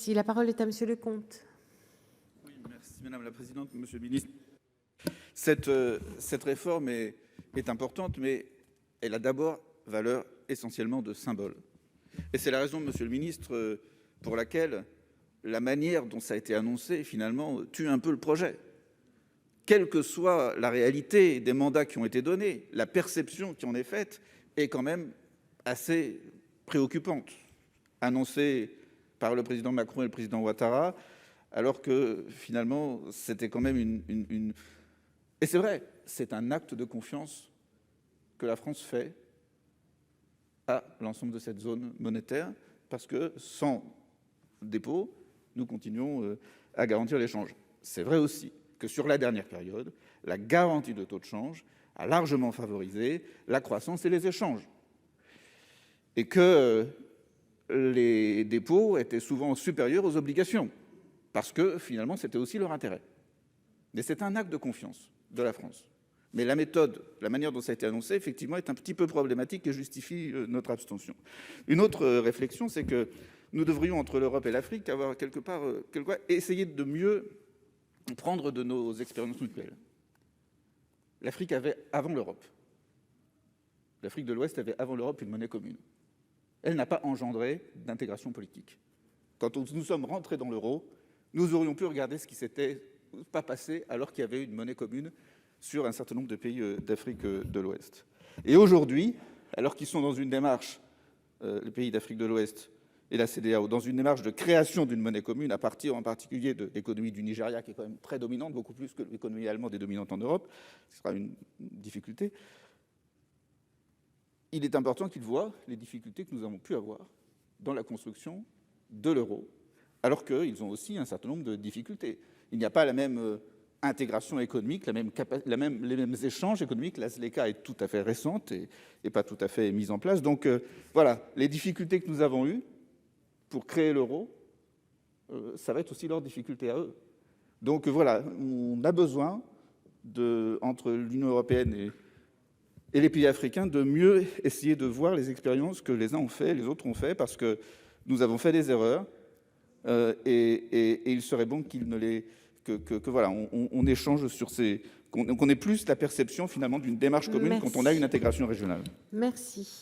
Si la parole est à Monsieur Lecomte. Oui, merci Madame la Présidente, Monsieur le Ministre. Cette réforme est importante, mais elle a d'abord valeur essentiellement de symbole. Et c'est la raison, Monsieur le Ministre, pour laquelle la manière dont ça a été annoncé, finalement, tue un peu le projet. Quelle que soit la réalité des mandats qui ont été donnés, la perception qui en est faite est quand même assez préoccupante. Annoncée par le président Macron et le président Ouattara, alors que finalement, c'était quand même une... Et c'est vrai, c'est un acte de confiance que la France fait à l'ensemble de cette zone monétaire, parce que sans dépôt, nous continuons à garantir l'échange. C'est vrai aussi que sur la dernière période, la garantie de taux de change a largement favorisé la croissance et les échanges. Et que les dépôts étaient souvent supérieurs aux obligations, parce que finalement, c'était aussi leur intérêt. Mais c'est un acte de confiance de la France. Mais la méthode, la manière dont ça a été annoncé, effectivement, est un petit peu problématique et justifie notre abstention. Une autre réflexion, c'est que nous devrions, entre l'Europe et l'Afrique, avoir quelque part essayer de mieux prendre de nos expériences mutuelles. L'Afrique avait avant l'Europe. L'Afrique de l'Ouest avait avant l'Europe une monnaie commune. Elle n'a pas engendré d'intégration politique. Quand nous sommes rentrés dans l'euro, nous aurions pu regarder ce qui s'était pas passé alors qu'il y avait une monnaie commune sur un certain nombre de pays d'Afrique de l'Ouest. Et aujourd'hui, alors qu'ils sont dans une démarche, les pays d'Afrique de l'Ouest et la CEDEAO, dans une démarche de création d'une monnaie commune, à partir en particulier de l'économie du Nigeria, qui est quand même très dominante, beaucoup plus que l'économie allemande est dominante en Europe, ce sera une difficulté. Il est important qu'ils voient les difficultés que nous avons pu avoir dans la construction de l'euro, alors qu'ils ont aussi un certain nombre de difficultés. Il n'y a pas la même intégration économique, les mêmes échanges économiques. La ZLECA est tout à fait récente et pas tout à fait mise en place. Donc voilà, les difficultés que nous avons eues pour créer l'euro, ça va être aussi leurs difficultés à eux. Donc voilà, on a besoin, entre l'Union européenne et les pays africains, de mieux essayer de voir les expériences que les uns ont fait, les autres ont fait, parce que nous avons fait des erreurs et il serait bon qu'ils ne les... voilà, on échange sur ces... qu'on ait plus la perception finalement d'une démarche commune. Merci. Quand on a une intégration régionale. Merci.